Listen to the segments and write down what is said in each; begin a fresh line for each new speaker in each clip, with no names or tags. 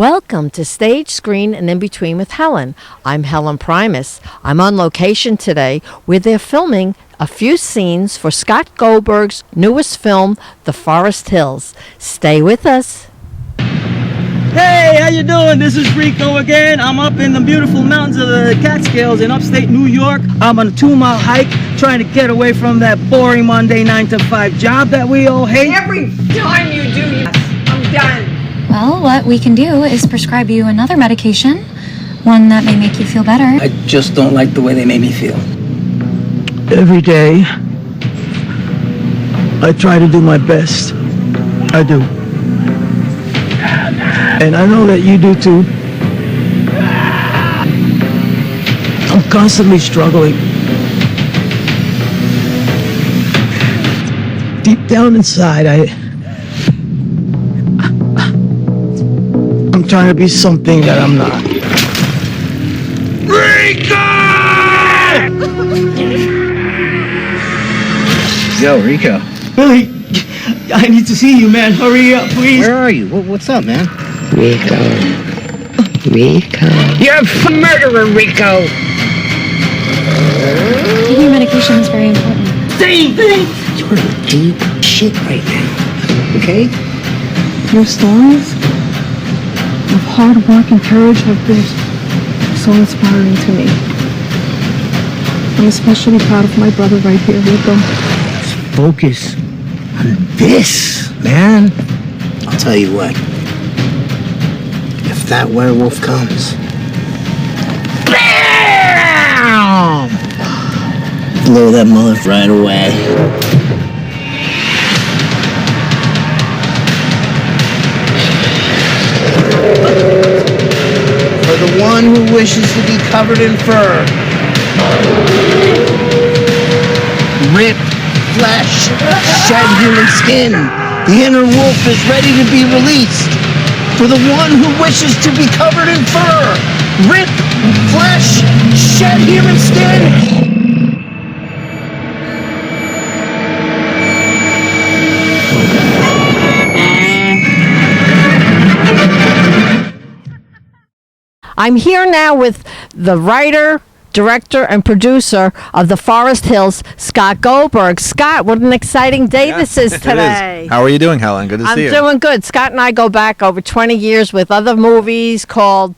Welcome to Stage, Screen, and In Between with Helen. I'm HELEN Proimos. I'm on location today where they're filming a few scenes for Scott Goldberg's newest film, The Forest Hills. Stay with us.
Hey, how you doing? This is Rico again. I'm up in the beautiful mountains of the Catskills in upstate New York. I'm on a 2-mile hike trying to get away from that boring Monday 9-to-5 job that we all hate.
Every time you do, yes, I'm done.
Well, what we can do is prescribe you another medication, one that may make you feel better.
I just don't like the way they made me feel. Every day, I try to do my best. I do. And I know that you do too. I'm constantly struggling. Deep down inside, I'm trying to be something that I'm not. Rico!
Yo, Rico.
Billy, I need to see you, man. Hurry up, please.
Where are you? What's up, man?
Rico.
You're a murderer, Rico!
Taking your medication is very important.
Dang!
You're in deep shit right now, okay?
Your stories of hard work and courage have been so inspiring to me. I'm especially proud of my brother right here, Rico.
Let's focus on this, man. I'll tell you what. If that werewolf comes, BAM! Blow that mother right away. For the one who wishes to be covered in fur, rip flesh, shed human skin. The inner wolf is ready to be released. For the one who wishes to be covered in fur, rip flesh, shed human skin.
I'm here now with the writer, director, and producer of The Forest Hills, Scott Goldberg. Scott, what an exciting day this is today.
It is. How are you doing, Helen? Good to see you.
I'm doing good. Scott and I go back over 20 years with other movies called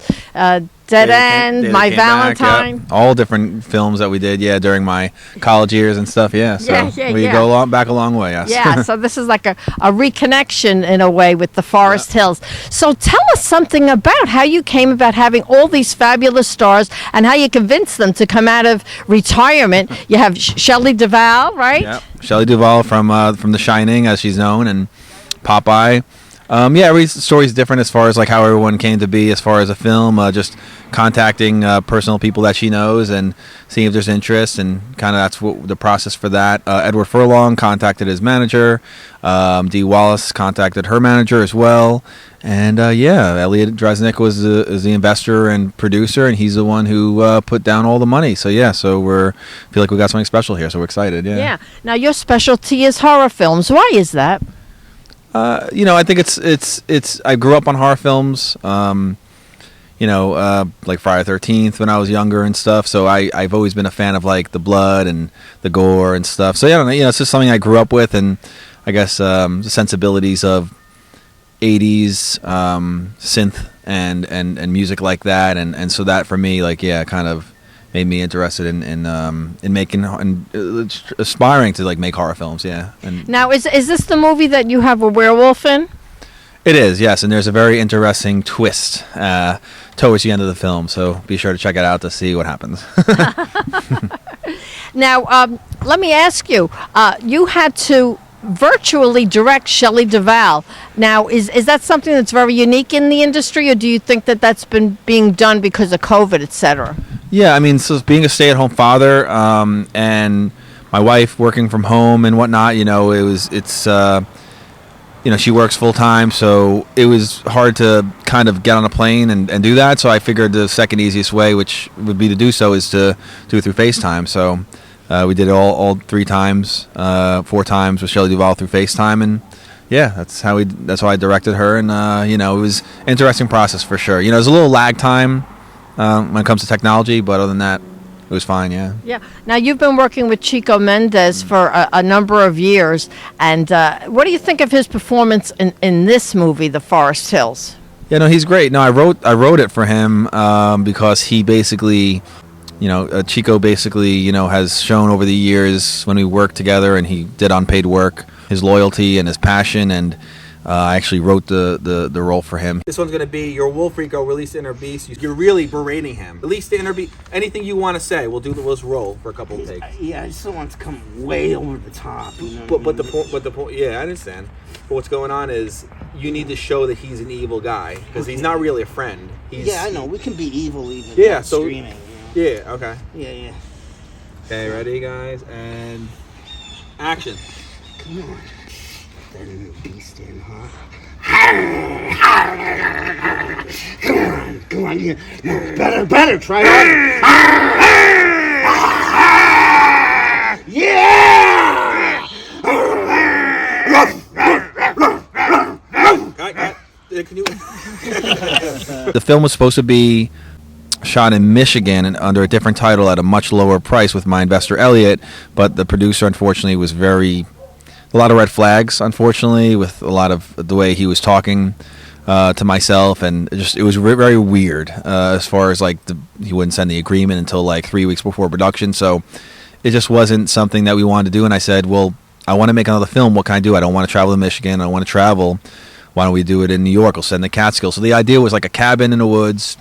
Dead End, My Valentine.
Yep. All different films that we did, during my college years and stuff, So we go back a long way, yes.
Yeah, so this is like a reconnection in a way with The Forest Hills. So tell us something about how you came about having all these fabulous stars and how you convinced them to come out of retirement. You have Shelley Duvall, right?
Yep. Shelley Duvall from The Shining, as she's known, and Popeye. Every story's different as far as like how everyone came to be as far as a film, just contacting personal people that she knows and seeing if there's interest, and kind of that's what the process for that. Edward Furlong contacted his manager, Dee Wallace contacted her manager as well, and Elliot Dresnick was the investor and producer, and he's the one who put down all the money. So so feel like we got something special here, so we're excited. Yeah.
Now your specialty is horror films. Why is that?
I think it's. I grew up on horror films. Like Friday the 13th when I was younger and stuff. So I've always been a fan of like the blood and the gore and stuff. So it's just something I grew up with, and I guess the sensibilities of 80s synth and music like that, and so that for me kind of made me interested in making and aspiring to like make horror films. And
now is this the movie that you have a werewolf in?
It is, yes, and there's a very interesting twist towards the end of the film, so be sure to check it out to see what happens.
Now, let me ask you, you had to virtually direct Shelley Duvall. Now, is that something that's very unique in the industry, or do you think that that's been being done because of COVID, etc.?
Yeah, I mean, so being a stay-at-home father and my wife working from home and whatnot, she works full-time, so it was hard to kind of get on a plane and do that. So I figured the second easiest way, which would be to do so, is to do it through FaceTime. So we did it all 4 times with Shelley Duvall through FaceTime, and yeah, that's why I directed her, and it was an interesting process for sure. There's a little lag time when it comes to technology, but other than that, it was fine. Yeah.
Yeah. Now you've been working with Chiko Mendez for a number of years, and what do you think of his performance in this movie, The Forest Hills?
Yeah, no, he's great. No, I wrote it for him because he basically, Chiko basically, has shown over the years when we worked together, and he did unpaid work, his loyalty and his passion, and I actually wrote the role for him.
This one's going to be your wolf, Rico, release the inner beast. You're really berating him. Release the inner beast. Anything you want to say, we'll roll for a couple of takes.
Yeah, I just don't want to come way over the top.
But the point, yeah, I understand. But what's going on is you need to show that he's an evil guy because he's not really a friend.
I know. We can be evil even.
Yeah, so
streaming.
Yeah, okay.
Yeah.
Okay, ready, guys, and action.
Come on. That inner beast in, huh? Come on, yeah. Better, try harder. Yeah!
Can you...
The film was supposed to be shot in Michigan and under a different title at a much lower price with my investor Elliot, but the producer unfortunately was a lot of red flags, unfortunately, with a lot of the way he was talking to myself, and it was very weird as far as he wouldn't send the agreement until 3 weeks before production, so it just wasn't something that we wanted to do. And I said, well, I want to make another film. What can I do? I don't want to travel to Michigan. I don't want to travel. Why don't we do it in New York? We'll send the Catskill. So the idea was a cabin in the woods,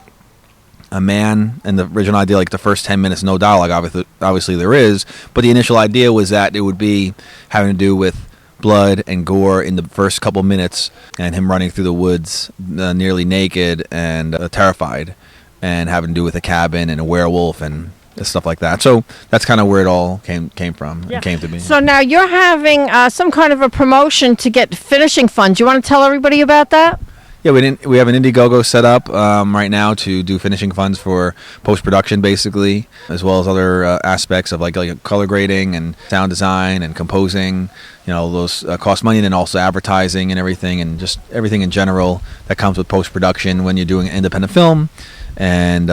a man, and the original idea, the first 10 minutes, no dialogue. Obviously there is, but the initial idea was that it would be having to do with blood and gore in the first couple minutes, and him running through the woods nearly naked and terrified, and having to do with a cabin and a werewolf and stuff like that. So that's kind of where it all came from and came to be.
So now you're having some kind of a promotion to get finishing funds. You want to tell everybody about that?
Yeah, we have an Indiegogo set up right now to do finishing funds for post-production, basically, as well as other aspects of like color grading and sound design and composing. Those cost money, and then also advertising and everything, and just everything in general that comes with post-production when you're doing an independent film. And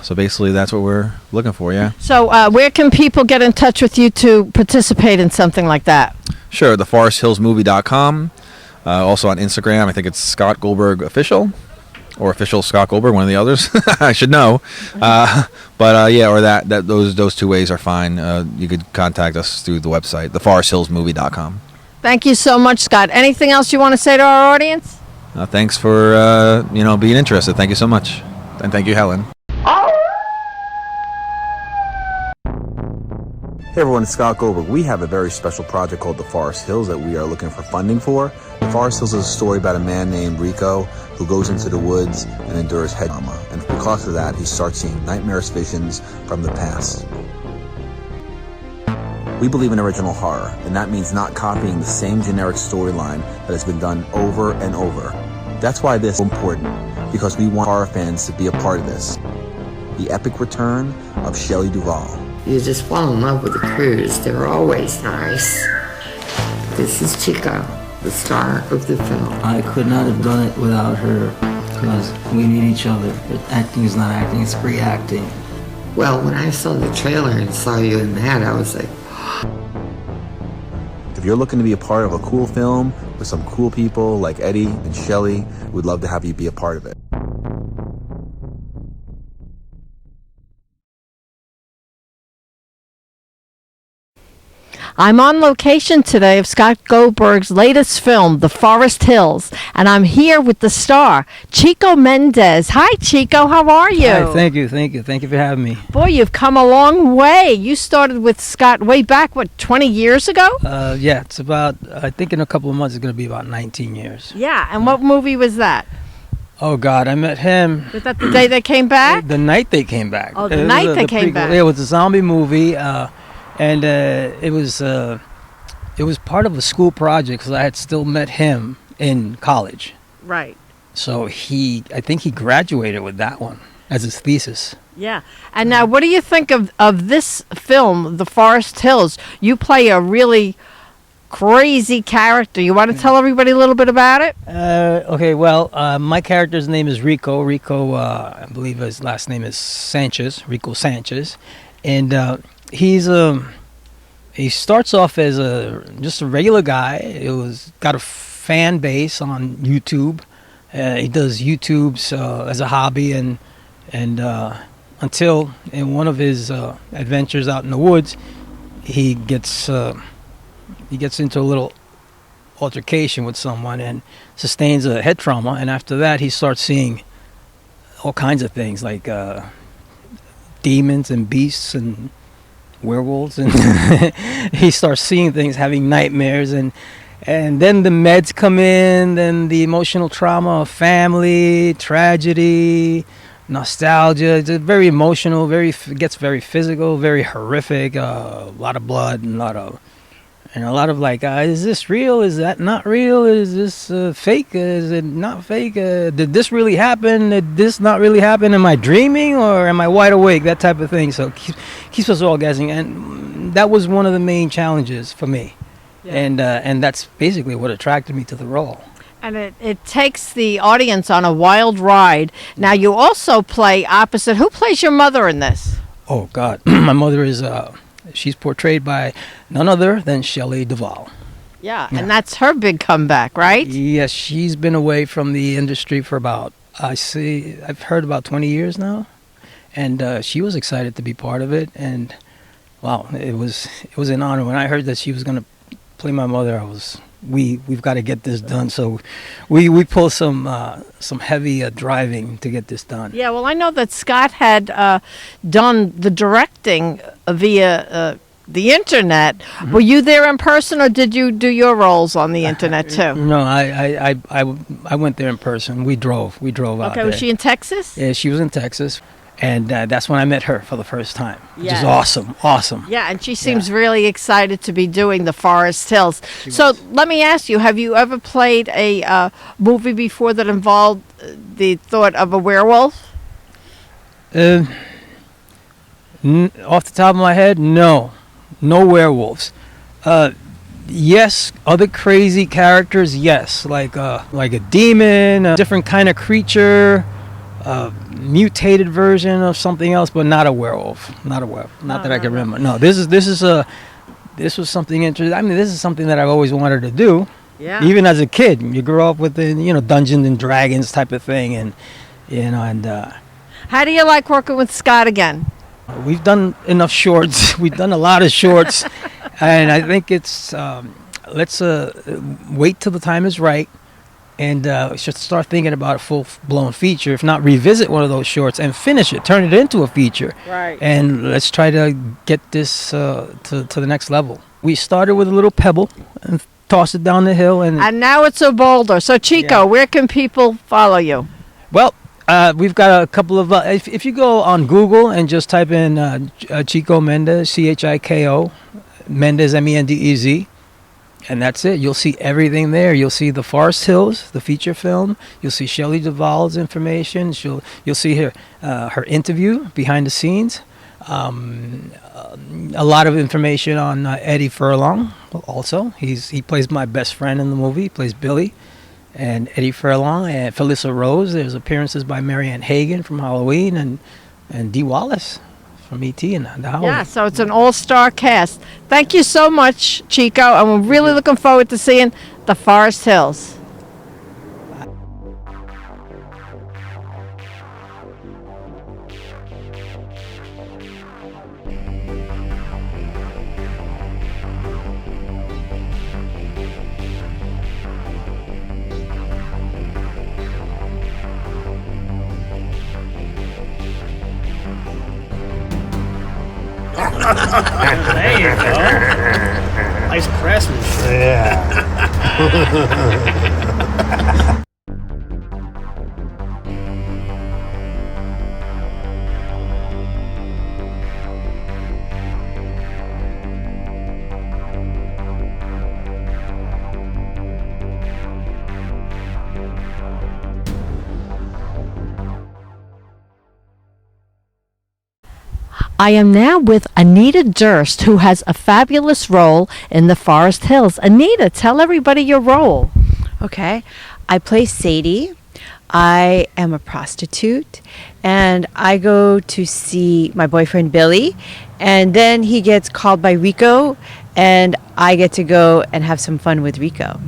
so basically that's what we're looking for. Yeah.
So where can people get in touch with you to participate in something like that?
Sure, theforesthillsmovie.com. Also on Instagram, I think it's Scott Goldberg Official, or Official Scott Goldberg, one of the others. I should know. Or those two ways are fine. You could contact us through the website, theforesthillsmovie.com. Thank
you so much, Scott. Anything else you want to say to our audience?
Thanks for being interested. Thank you so much. And thank you, Helen. Hey everyone, it's Scott Goldberg. We have a very special project called The Forest Hills that we are looking for funding for. The Forest Hills is a story about a man named Rico who goes into the woods and endures head trauma. And because of that, he starts seeing nightmarish visions from the past. We believe in original horror, and that means not copying the same generic storyline that has been done over and over. That's why this is important, because we want horror fans to be a part of this. The epic return of Shelley Duvall.
You just fall in love with the crews. They're always nice. This is Chiko, the star of the film.
I could not have done it without her because we need each other. Acting is not acting, it's reacting.
Well, when I saw the trailer and saw you in that, I was like...
If you're looking to be a part of a cool film with some cool people like Eddie and Shelley, we'd love to have you be a part of it.
I'm on location today of Scott Goldberg's latest film, The Forest Hills, and I'm here with the star, Chiko Mendez. Hi, Chiko. How are you?
Hi, thank you for having me.
Boy, you've come a long way. You started with Scott way back, 20 years ago?
Yeah, it's about, I think in a couple of months it's going to be about 19 years.
Yeah, and what movie was that?
Oh, God, I met him.
Was that the day they came back?
The night they came back.
Oh, the night they came back.
Yeah, it was a zombie movie. And it was part of a school project because I had still met him in college.
Right.
So I think he graduated with that one as his thesis.
Yeah. And now what do you think of this film, The Forest Hills? You play a really crazy character. You want to tell everybody a little bit about it?
Okay, well, my character's name is Rico. Rico, I believe his last name is Sanchez, Rico Sanchez. And he starts off as just a regular guy. Got a fan base on YouTube. He does YouTubes as a hobby, and until in one of his adventures out in the woods, he gets into a little altercation with someone and sustains a head trauma. And after that, he starts seeing all kinds of things like demons and beasts and werewolves, and he starts seeing things, having nightmares, and then the meds come in, then the emotional trauma of family, tragedy, nostalgia. It's very emotional, gets very physical, very horrific, a lot of blood and a lot of like, is this real? Is that not real? Is this fake? Is it not fake? Did this really happen? Did this not really happen? Am I dreaming or am I wide awake? That type of thing. So keeps us all guessing, and that was one of the main challenges for me. Yeah. And that's basically what attracted me to the role.
And it takes the audience on a wild ride. Now, you also play opposite. Who plays your mother in this?
Oh, God. My mother is... she's portrayed by none other than Shelley Duvall.
Yeah, and that's her big comeback, right?
Yes, she's been away from the industry for I've heard about 20 years now, and she was excited to be part of it. And wow, it was an honor. When I heard that she was going to play my mother, we've got to get this done. So we pulled some heavy driving to get this done.
Yeah, well, I know that Scott had done the directing via the internet. Mm-hmm. Were you there in person, or did you do your roles on the internet too?
No, I went there in person. We drove out there.
Okay, was she in Texas?
Yeah, she was in Texas. And that's when I met her for the first time, which is awesome.
Yeah, and she seems really excited to be doing the Forest Hills. So let me ask you, have you ever played a movie before that involved the thought of a werewolf?
Off the top of my head, no werewolves. Yes, other crazy characters, yes, like a demon, a different kind of creature. Mutated version of something else, but not a werewolf. Not that I can remember. No, this was something interesting. I mean, this is something that I've always wanted to do. Yeah. Even as a kid, you grow up with the Dungeons and Dragons type of thing, and
How do you like working with Scott again?
We've done enough shorts. We've done a lot of shorts, and I think it's let's wait till the time is right. And should start thinking about a full-blown feature, if not revisit one of those shorts and finish it, turn it into a feature.
Right.
And let's try to get this to the next level. We started with a little pebble and tossed it down the hill. And
now it's a boulder. So, Chiko, where can people follow you?
Well, we've got a couple of... if you go on Google and just type in Chiko Mendez, Chiko, Mendez, Mendez, and that's it. You'll see everything there. You'll see the Forest Hills, the feature film. You'll see Shelley Duvall's information. You'll see her interview behind the scenes. A lot of information on Eddie Furlong. Also, he plays my best friend in the movie. He plays Billy, and Eddie Furlong and Felissa Rose. There's appearances by Marianne Hagan from Halloween and Dee Wallace from E.T. and the Howard.
Yeah, so it's an all-star cast. Thank you so much, Chiko, and we're really looking forward to seeing the Forest Hills.
There you go. Nice craftsmanship.
Yeah.
I am now with Anita Durst, who has a fabulous role in the Forest Hills. Anita, tell everybody your role.
Okay. I play Sadie. I am a prostitute, and I go to see my boyfriend Billy, and then he gets called by Rico, and I get to go and have some fun with Rico.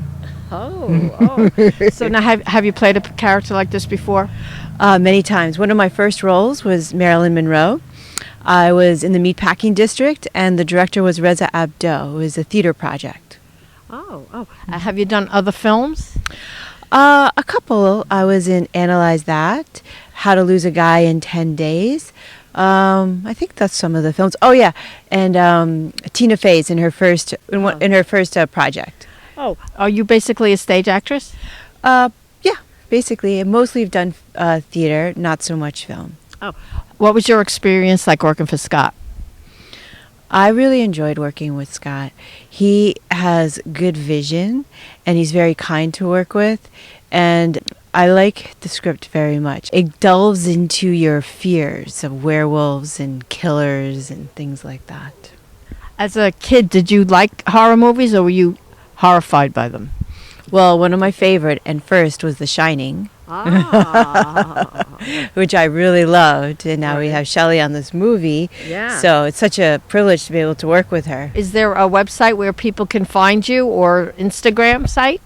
Oh. So now have you played a character like this before?
Many times. One of my first roles was Marilyn Monroe. I was in the meatpacking district, and the director was Reza Abdo. It was a theater project.
Oh. Have you done other films?
A couple. I was in Analyze That, How to Lose a Guy in 10 Days. I think that's some of the films. Oh yeah, and Tina Fey's in her first project.
Oh, are you basically a stage actress?
Yeah, basically. I mostly have done theater, not so much film.
Oh, what was your experience like working for Scott?
I really enjoyed working with Scott. He has good vision, and he's very kind to work with, and I like the script very much. It delves into your fears of werewolves and killers and things like that.
As a kid, did you like horror movies, or were you horrified by them?
Well, one of my favorite and first was The Shining. Which I really loved, and now we have Shelley on this movie.
Yeah.
So it's such a privilege to be able to work with her.
Is there a website where people can find you, or Instagram site?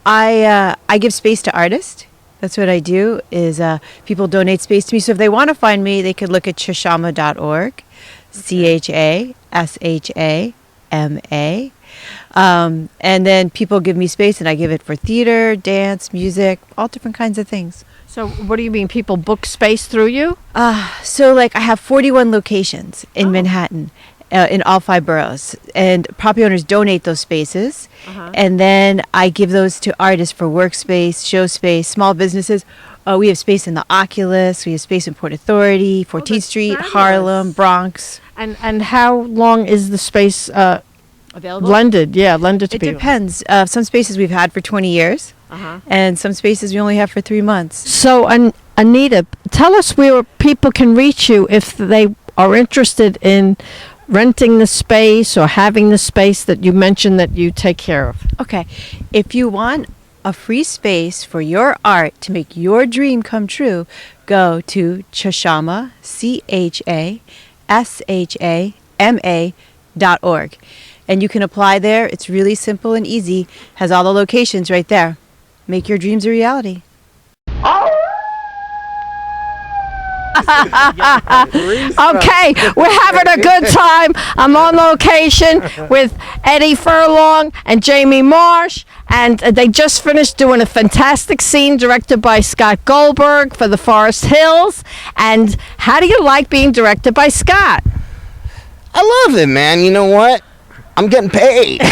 I give space to artists. That's what I do. Is people donate space to me. So if they want to find me, they could look at chashama.org, CHASHAMA. And then people give me space, and I give it for theater, dance, music, all different kinds of things.
So what do you mean, people book space through you?
So like I have 41 locations in Manhattan, in all 5 boroughs, and property owners donate those spaces, and then I give those to artists for workspace, show space, small businesses. We have space in the Oculus, we have space in Port Authority, 14th Street,
fabulous.
Harlem, Bronx.
And how long is the space
Available?
lended to
It
people?
depends. Some spaces we've had for 20 years, and some spaces we only have for 3 months.
So, Anita, tell us where people can reach you if they are interested in renting the space or having the space that you mentioned that you take care of.
Okay, if you want a free space for your art to make your dream come true, go to Chashama, CHASHAMA.org. And you can apply there. It's really simple and easy. Has all the locations right there. Make your dreams a reality.
Okay, we're having a good time. I'm on location with Eddie Furlong and Jamie Marsh, and they just finished doing a fantastic scene directed by Scott Goldberg for the Forest Hills. And how do you like being directed by Scott?
I love it, man. You know what? I'm getting paid.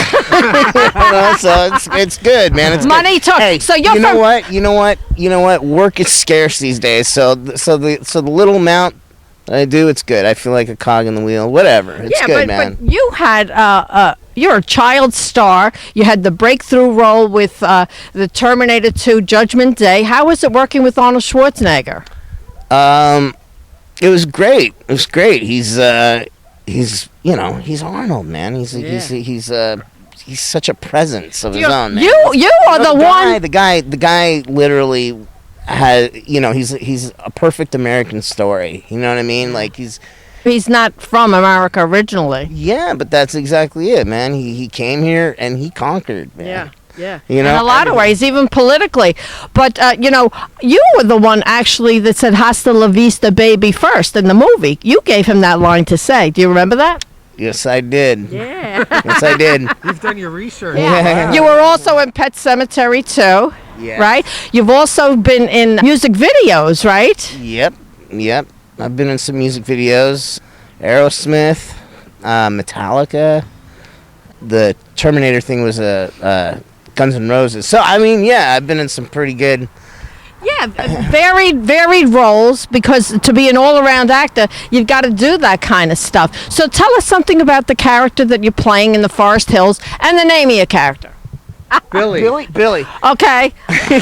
So it's good, man. It's
Money
good.
talk.
Hey,
So you're
you know
from-
what? You know what? Work is scarce these days. So the little amount I do, it's good. I feel like a cog in the wheel. Whatever. It's good, man.
But you had you're a child star. You had the breakthrough role with the Terminator 2 Judgment Day. How was it working with Arnold Schwarzenegger?
It was great. He's Arnold, man. He's such a presence of his own, man.
You are the one.
The guy literally has, he's a perfect American story. You know what I mean? Like he's
not from America originally.
Yeah, but that's exactly it, man. He came here and he conquered, man.
Yeah.
You know,
in a lot of ways, even politically. But, you were the one actually that said hasta la vista baby first in the movie. You gave him that line to say. Do you remember that?
Yes, I did.
Yeah.
Yes, I did.
You've done your research.
Yeah. You were also in Pet Sematary too,
Yeah.
right? You've also been in music videos, right?
Yep. I've been in some music videos. Aerosmith, Metallica. The Terminator thing was a Guns N' Roses. So, I mean, yeah, I've been in some pretty good...
Yeah, varied roles, because to be an all-around actor, you've got to do that kind of stuff. So tell us something about the character that you're playing in the Forest Hills and the name of your character.
Billy.
Okay.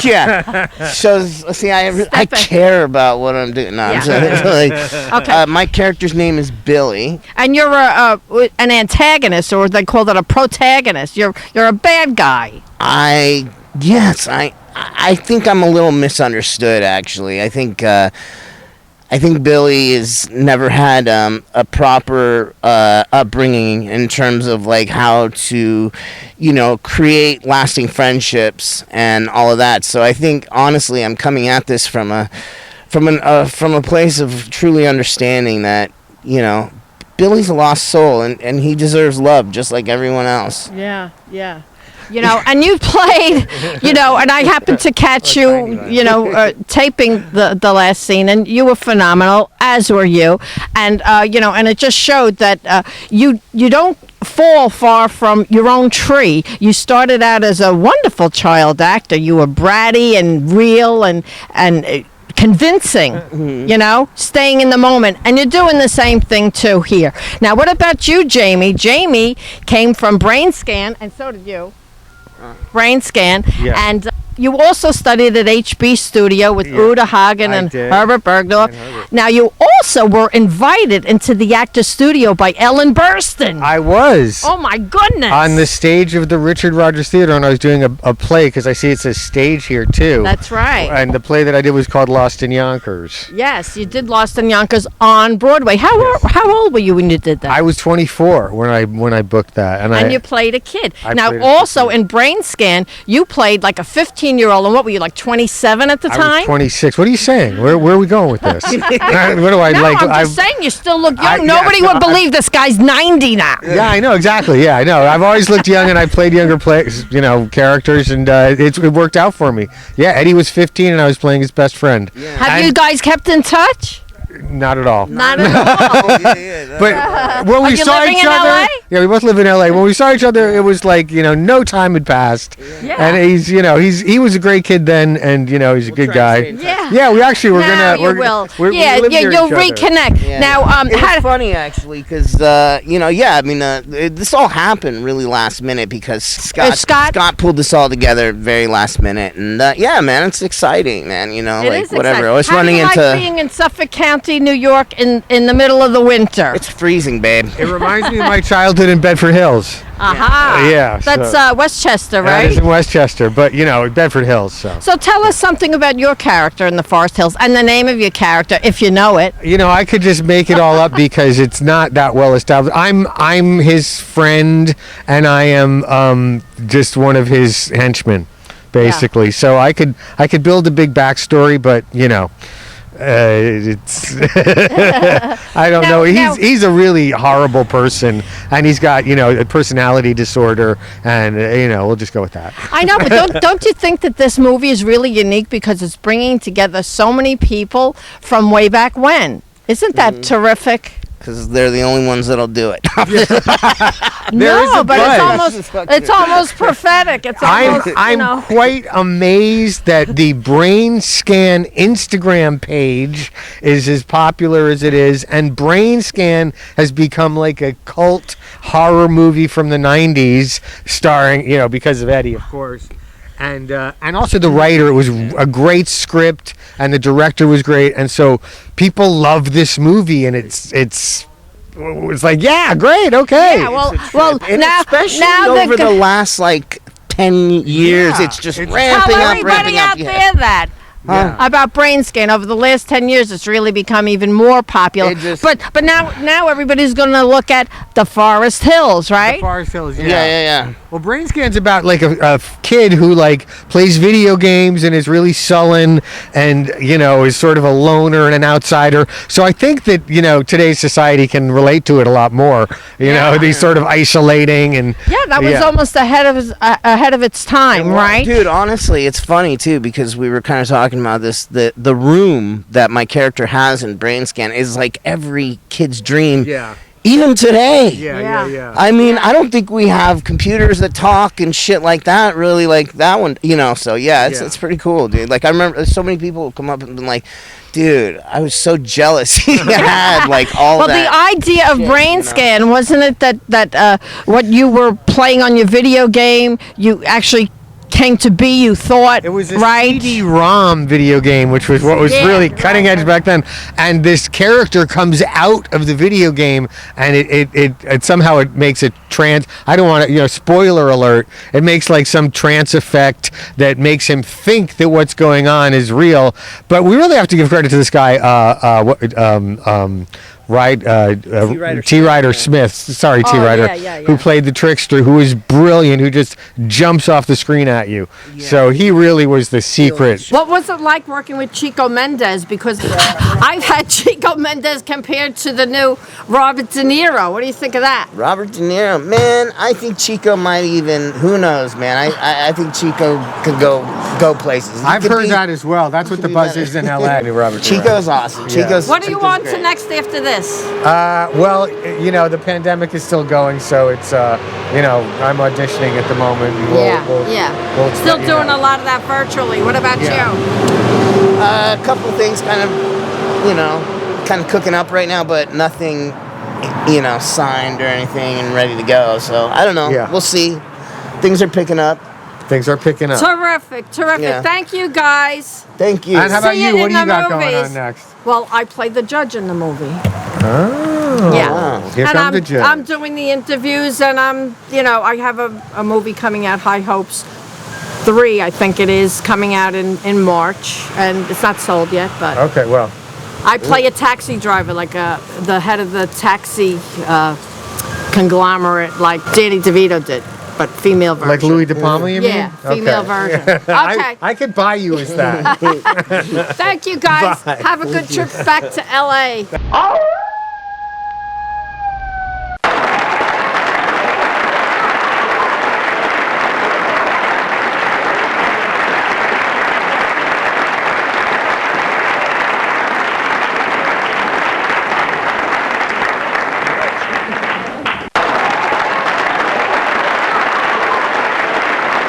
Yeah. Shows. See, I care about what I'm doing. No, I'm sorry.
Okay.
My character's name is Billy.
And you're an antagonist, or they call it a protagonist. You're a bad guy.
I think I'm a little misunderstood. Actually, I think Billy has never had a proper upbringing in terms of like how to, create lasting friendships and all of that. So I think honestly, I'm coming at this from a place of truly understanding that Billy's a lost soul and he deserves love just like everyone else.
Yeah. And you played, and I happened to catch you, taping the last scene, and you were phenomenal, as were you, and and it just showed that you don't fall far from your own tree. You started out as a wonderful child actor. You were bratty and real and convincing, staying in the moment. And you're doing the same thing, too, here. Now, what about you, Jamie? Jamie came from Brainscan, and so did you. Brainscan, and you also studied at HB Studio with Uta Hagen and Herbert Bergdorf. Now, you also were invited into the actor studio by Ellen Burstyn.
I was.
Oh, my goodness.
On the stage of the Richard Rogers Theater, and I was doing a play, because I see it says stage here, too.
That's right.
And the play that I did was called Lost in Yonkers.
Yes, you did Lost in Yonkers on Broadway. How old were you when you did that?
I was 24 when I booked that. And
you played a kid. Now, also in Brainscan, you played like a 15-year-old, and what were you, like 27 at the time?
I was 26. What are you saying? Where are we going with this? What do I like?
I'm just saying you still look young. Nobody would believe this guy's 90 now.
Yeah, I know, exactly. Yeah, I know. I've always looked young, and I played younger characters, and it worked out for me. Yeah, Eddie was 15, and I was playing his best friend.
Yeah. Have you guys kept in touch?
Not at all.
Not at all.
But when we saw each other,
LA?
We both live in LA. When we saw each other, it was like no time had passed. Yeah. And he was a great kid then, and he's a good guy. Yeah. We actually were gonna.
You'll reconnect.
Yeah.
Now,
it was funny actually, because this all happened really last minute because Scott pulled this all together very last minute, and man, it's exciting, man. Whatever. I was running into
being in Suffolk County, New York, in the middle of the winter.
It's freezing, babe.
It reminds me of my childhood in Bedford Hills.
Aha.
Yeah.
That's Westchester, right?
That is in Westchester, but Bedford Hills. So
tell us something about your character in the Forest Hills and the name of your character, if you know it.
I could just make it all up because it's not that well established. I'm his friend, and I am just one of his henchmen, basically. Yeah. So I could build a big backstory, but it's I don't know. He's a really horrible person, and he's got a personality disorder, and we'll just go with that.
I know, but don't you think that this movie is really unique because it's bringing together so many people from way back when? Isn't that terrific?
Because they're the only ones that'll do it.
No, but it's almost prophetic.
I'm quite amazed that the Brainscan Instagram page is as popular as it is, and Brainscan has become like a cult horror movie from the 90s, starring, because of Eddie, of course. And also the writer, it was a great script, and the director was great, and so people love this movie, and it's like, great, okay.
Yeah, well,
especially over the last 10 years, it's just ramping up.
Tell everybody out there that. About Brainscan, over the last 10 years, it's really become even more popular. But now everybody's going to look at the Forest Hills, right?
The Forest Hills,
yeah.
Well, Brainscan's about a kid who plays video games and is really sullen and is sort of a loner and an outsider. So I think that today's society can relate to it a lot more. These sort of isolating and
that was almost ahead of its time, right?
Dude, honestly, it's funny too because we were kind of talking about this. The room that my character has in Brainscan is like every kid's dream.
Yeah.
Even today.
Yeah.
I mean, I don't think we have computers that talk and shit like that, really, like that one, so it's pretty cool, dude. I remember so many people have come up and been like, dude, I was so jealous he had all that.
Well, the idea of Brainscan, wasn't it that what you were playing on your video game, you actually came to be, you thought,
It was a
right?
CD-ROM video game, which was what was really cutting edge back then. And this character comes out of the video game, and it somehow it makes a trance. I don't want to, spoiler alert. It makes like some trance effect that makes him think that what's going on is real. But we really have to give credit to this guy. T. Ryder Smith. Sorry, T. Ryder, who played the trickster, who is brilliant, who just jumps off the screen at you. So he really was the secret.
What was it like working with Chiko Mendez? Because I've had Chiko Mendez compared to the new Robert De Niro. What do you think of that?
Robert De Niro, man, I think Chico might even, who knows, man. I think Chico could go places.
I've heard that as well. That's what the buzz is in LA. Robert De Niro.
Chico's awesome.
What do you want to next after this?
Well, the pandemic is still going, so it's, I'm auditioning at the moment. We'll
Still doing a lot of that virtually. What about you?
A couple things kind of cooking up right now, but nothing, signed or anything and ready to go. So I don't know.
Yeah.
We'll see. Things are picking up.
Terrific.
Yeah.
Thank you, guys.
Thank you.
And how about
See
you? What
in
do you
the
got going
movies.
on next?
Well, I played the judge in the movie.
Oh.
Yeah.
Here
And
comes the judge.
I'm doing the interviews, and I have a movie coming out, High Hopes 3, I think it is, coming out in March, and it's not sold yet, but
Okay, well.
I play a taxi driver, like the head of the taxi conglomerate, like Danny DeVito did, but female version.
Like Louis De Palma, you mean?
Yeah, female version. Okay.
I could buy you as that.
Thank you, guys.
Bye.
Have a good trip back to LA.
Oh!